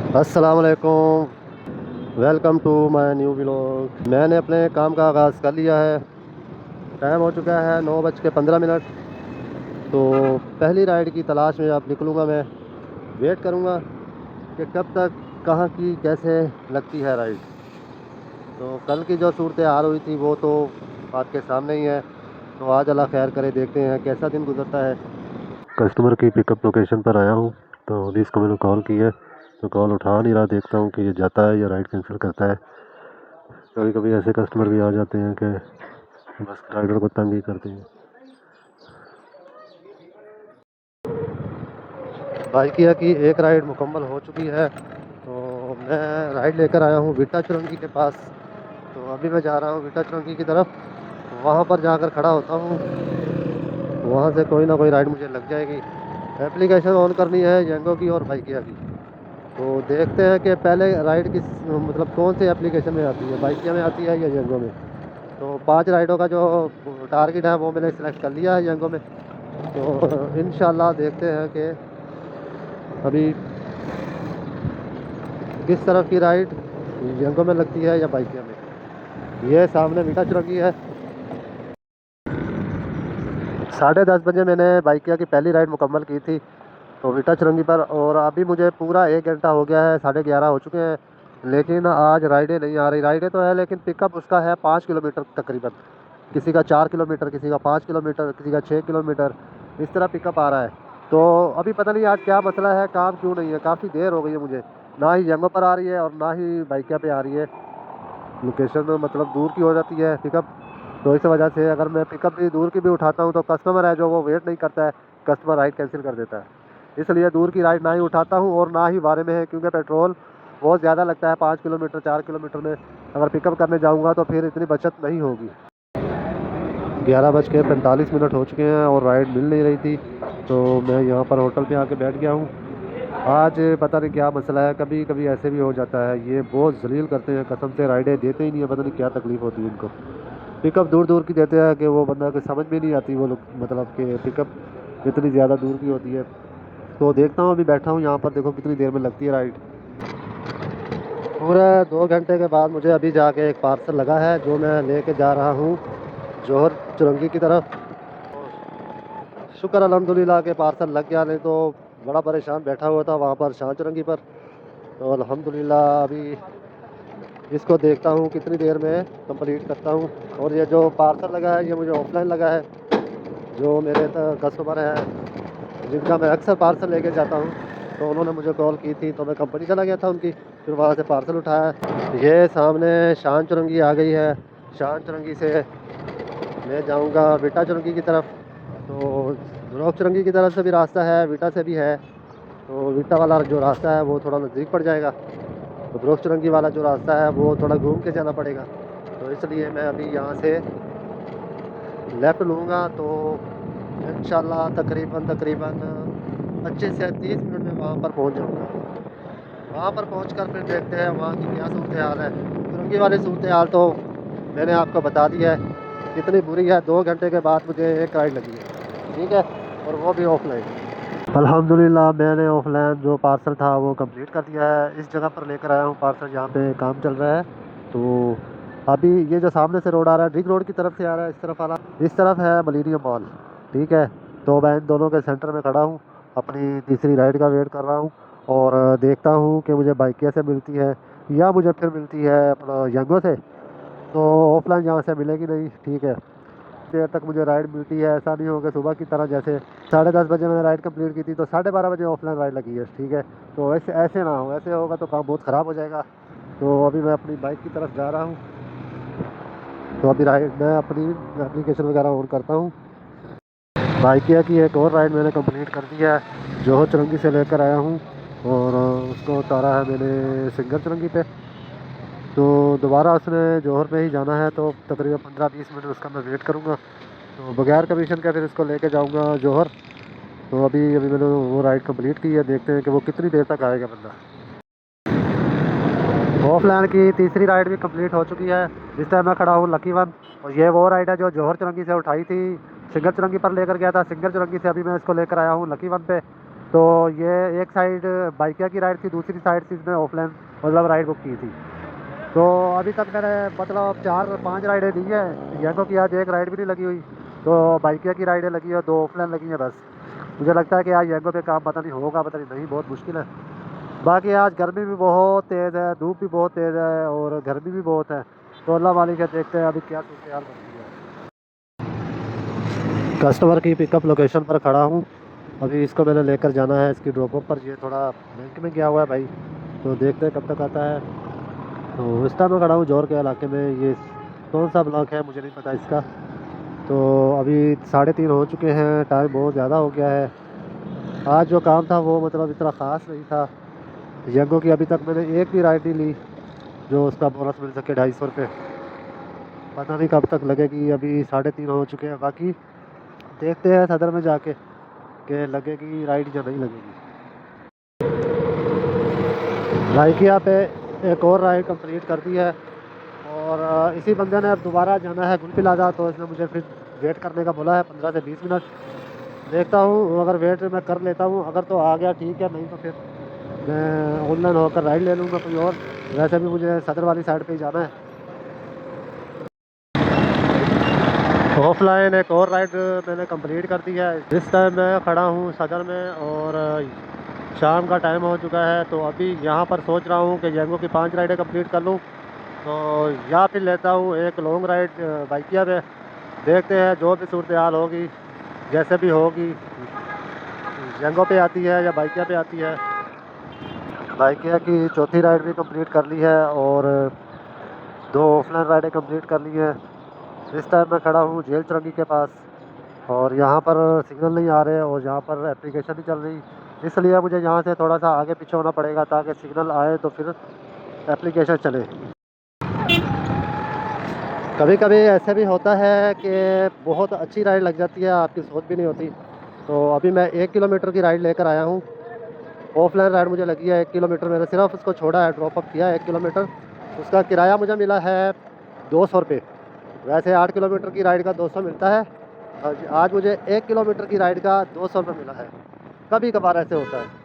अस्सलाम वालेकुम। Welcome to my new vlog. मैंने अपने काम का आगाज़ कर लिया है। टाइम हो चुका है 9:15। तो पहली राइड की तलाश में अब निकलूँगा मैं। वेट करूँगा कि कब तक कहाँ की कैसे लगती है राइड। तो कल की जो सूरत हाल हुई थी वो तो आपके सामने ही है। तो आज अल्लाह खैर करे, देखते हैं कैसा दिन गुजरता है। कस्टमर की पिकअप लोकेशन पर आया हूँ। तो अभी इसको मैंने कॉल की है, तो कॉल उठा नहीं रहा। देखता हूँ कि ये जाता है या राइड कैंसिल करता है। कभी कभी ऐसे कस्टमर भी आ जाते हैं कि बस राइडर को तंग ही करते हैं। बाइकिया की एक राइड मुकम्मल हो चुकी है। तो मैं राइड लेकर आया हूँ विटा चुरंगी के पास। तो अभी मैं जा रहा हूँ विटा चुरंगी की तरफ। वहाँ पर जाकर खड़ा होता हूँ। वहाँ से कोई ना कोई राइड मुझे लग जाएगी। एप्लीकेशन ऑन करनी है येंगो की और बाइकिया की। तो देखते हैं कि पहले राइड किस मतलब कौन से एप्लीकेशन में आती है, बाइकिया में आती है या येंगो में। तो 5 राइडों का जो टारगेट है वो मैंने सिलेक्ट कर लिया है येंगो में। तो इंशाल्लाह देखते हैं कि अभी किस तरफ की राइड येंगो में लगती है या बाइकिया में। ये सामने मीठा चुरंगी है। 10:30 बजे मैंने बाइकिया की पहली राइड मुकम्मल की थी तो विटा चुरंगी पर। और अभी मुझे पूरा 1 घंटा हो गया है, 11:30 हो चुके हैं। लेकिन आज राइडें नहीं आ रही। राइडें तो है लेकिन पिकअप उसका है 5 किलोमीटर तकरीबन। किसी का 4 किलोमीटर, किसी का 5 किलोमीटर, किसी का 6 किलोमीटर, इस तरह पिकअप आ रहा है। तो अभी पता नहीं आज क्या मसला है, काम क्यों नहीं है। काफ़ी देर हो गई है मुझे। ना ही जंगों पर आ रही है और ना ही बाइकिया पे आ रही है। लोकेशन मतलब दूर की हो जाती है पिकअप। तो इस वजह से अगर मैं पिकअप भी दूर की भी उठाता हूँ तो कस्टमर है जो वो वेट नहीं करता है। कस्टमर राइड कैंसिल कर देता है। इसलिए दूर की राइड ना ही उठाता हूँ और ना ही बारे में है, क्योंकि पेट्रोल बहुत ज़्यादा लगता है 5 किलोमीटर 4 किलोमीटर में। अगर पिकअप करने जाऊँगा तो फिर इतनी बचत नहीं होगी। 11:45 हो चुके हैं और राइड मिल नहीं रही थी। तो मैं यहाँ पर होटल पे आके बैठ गया हूँ। आज पता नहीं क्या मसला है, कभी कभी ऐसे भी हो जाता है। ये बहुत जलील करते हैं, कसम से राइडें देते ही नहीं है। पता नहीं क्या तकलीफ़ होती है इनको। पिकअप दूर दूर की देते हैं कि वो बंदा को समझ में नहीं आती वो लोग, मतलब कि पिकअप इतनी ज़्यादा दूर की होती है। तो देखता हूँ, अभी बैठा हूँ यहाँ पर, देखो कितनी देर में लगती है राइड। पूरा 2 घंटे के बाद मुझे अभी जाके एक पार्सल लगा है जो मैं लेके जा रहा हूँ जौहर चुरंगी की तरफ। शुक्र अल्हम्दुलिल्लाह के पार्सल लग गया, नहीं तो बड़ा परेशान बैठा हुआ था वहाँ पर शाह चुरंगी पर। तो अल्हम्दुलिल्लाह अभी इसको देखता हूँ कितनी देर में कंप्लीट करता हूँ। और ये जो पार्सल लगा है ये मुझे ऑफलाइन लगा है। जो मेरे कस्टमर हैं जिनका मैं अक्सर पार्सल लेके जाता हूँ, तो उन्होंने मुझे कॉल की थी तो मैं कंपनी चला गया था उनकी। फिर वहाँ से पार्सल उठाया। ये सामने शान चुरंगी आ गई है। शान चुरंगी से मैं जाऊँगा विटा चुरंगी की तरफ। तो ब्रॉक चुरंगी की तरफ से भी रास्ता है, विटा से भी है। तो विटा वाला जो रास्ता है वो थोड़ा नज़दीक पड़ जाएगा। तो ब्रॉक चुरंगी वाला जो रास्ता है वो थोड़ा घूम के जाना पड़ेगा। तो इसलिए मैं अभी यहाँ से लेफ़्ट लूँगा। तो इंशाल्लाह तकरीबन 25 से 30 मिनट में वहाँ पर पहुँच जाऊँगा। वहाँ पर पहुँचकर फिर देखते हैं वहाँ की क्या सूरत हाल है। चुरंगी वाली सूरत हाल तो मैंने आपको बता दी है कितनी बुरी है। 2 घंटे के बाद मुझे एक राइड लगी है, ठीक है, और वो भी ऑफलाइन। अल्हम्दुलिल्लाह मैंने ऑफलाइन जो पार्सल था वो कंप्लीट कर दिया है। इस जगह पर लेकर आया हूँ पार्सल जहाँ पे काम चल रहा है। तो अभी ये जो सामने से रोड आ रहा है, ड्रिग रोड की तरफ से आ रहा है, इस तरफ वाला, इस तरफ है मिलेनियम मॉल, ठीक है। तो मैं इन दोनों के सेंटर में खड़ा हूँ, अपनी तीसरी राइड का वेट कर रहा हूँ। और देखता हूँ कि मुझे बाइक कैसे मिलती है या मुझे फिर मिलती है अपना यंगो से। तो ऑफलाइन यहाँ से मिलेगी नहीं, ठीक है। देर तक मुझे राइड मिलती है, ऐसा नहीं होगा सुबह की तरह जैसे 10:30 बजे मैंने राइड कंप्लीट की थी तो 12:30 बजे ऑफलाइन राइड लगी है, ठीक है। तो ऐसे ऐसे ना हो, ऐसे होगा तो काम बहुत ख़राब हो जाएगा। तो अभी मैं अपनी बाइक की तरफ जा रहा हूँ। तो अभी राइड मैं अपनी एप्लीकेशन वगैरह ऑन करता हूँ। बाइकिया की एक और राइड मैंने कंप्लीट कर दी है। जौहर चुरंगी से लेकर आया हूँ और उसको उतारा है मैंने सिंगल चुरंगी पे। तो दोबारा उसने जौहर पे ही जाना है तो तकरीबन 15-20 मिनट उसका मैं वेट करूँगा। तो बगैर कमीशन के फिर इसको लेके जाऊँगा जौहर। तो अभी अभी मैंने वो राइड कंप्लीट की है, देखते हैं कि वो कितनी देर तक आएगा बंदा। ऑफलाइन की तीसरी राइड भी कंप्लीट हो चुकी है। इस टाइम मैं खड़ा हूँ लकी वन। और ये वो राइड है जो जौहर चुरंगी से उठाई थी, सिंगल चुरंगी पर लेकर गया था। सिंगल चुरंगी से अभी मैं इसको लेकर आया हूँ लकी वन पे। तो ये एक साइड बाइकिया की राइड थी, दूसरी साइड से इसने ऑफलाइन मतलब राइड बुक की थी। तो अभी तक मैंने मतलब 4-5 राइडें ली हैं। येंगो की आज एक राइड भी नहीं लगी हुई, तो बाइकिया की राइडें लगी है, 2 ऑफलाइन लगी हैं बस। मुझे लगता है कि आज येंगो पे काम पता नहीं होगा, पता नहीं बहुत मुश्किल है। बाकी आज गर्मी भी बहुत तेज़ है, धूप भी बहुत तेज़ है और गर्मी भी बहुत है। तो अल्लाह मालिक है, देखते हैं अभी क्या सूरत हाल बनती है। कस्टमर की पिकअप लोकेशन पर खड़ा हूँ। अभी इसको मैंने लेकर जाना है इसकी ड्रॉप ऑफ पर। ये थोड़ा बैंक में गया हुआ है भाई, तो देखते हैं कब तक आता है। तो इस टाइम मैं खड़ा हूँ जौहर के इलाके में। ये कौन सा ब्लॉक है मुझे नहीं पता इसका। तो अभी 3:30 हो चुके हैं, टाइम बहुत ज़्यादा हो गया है। आज जो काम था वो मतलब इतना ख़ास नहीं था। येंगो की अभी तक मैंने एक भी राइड नहीं ली जो उसका बोनस मिल सके 250 रुपये। पता नहीं कब तक लगेगी, अभी 3:30 हो चुके हैं। बाकी देखते हैं सदर में जाके कि लगेगी राइड या नहीं लगेगी। बाइकिया पे एक और राइड कंप्लीट कर दी है और इसी बंदे ने अब दोबारा जाना है गुल प्लाजा, तो इसने मुझे फिर वेट करने का बोला है 15 से 20 मिनट। देखता हूँ, अगर वेट मैं कर लेता हूँ, अगर तो आ गया ठीक है, नहीं तो फिर मैं ऑनलाइन होकर राइड ले लूँगा कोई और। वैसे भी मुझे सदर वाली साइड पे ही जाना है। ऑफलाइन एक और राइड मैंने कंप्लीट कर दी है। इस टाइम मैं खड़ा हूँ सदर में और शाम का टाइम हो चुका है। तो अभी यहाँ पर सोच रहा हूँ कि येंगो की 5 राइडें कंप्लीट कर लूँ, तो या फिर लेता हूँ एक लॉन्ग राइड बाइकिया पे। देखते हैं जो भी सूरत हाल होगी, जैसे भी होगी, येंगो पे आती है या बाइकिया पे आती है। बाइकिया की चौथी राइड भी कंप्लीट कर ली है और 2 ऑफलाइन राइडें कंप्लीट कर ली हैं। इस टाइम मैं खड़ा हूँ जेल चुरंगी के पास और यहाँ पर सिग्नल नहीं आ रहे और यहाँ पर एप्लीकेशन नहीं चल रही, इसलिए मुझे यहाँ से थोड़ा सा आगे पीछे होना पड़ेगा ताकि सिग्नल आए तो फिर एप्लीकेशन चले। कभी कभी ऐसे भी होता है कि बहुत अच्छी राइड लग जाती है, आपकी सोच भी नहीं होती। तो अभी मैं 1 किलोमीटर की राइड लेकर आया हूँ। ऑफलाइन राइड मुझे लगी है 1 किलोमीटर। मैंने सिर्फ उसको छोड़ा है, ड्रॉप अप किया है 1 किलोमीटर। उसका किराया मुझे मिला है 200 रुपये। वैसे 8 किलोमीटर की राइड का 200 मिलता है, आज मुझे 1 किलोमीटर की राइड का 200 रुपये मिला है। कभी कभार ऐसे होता है।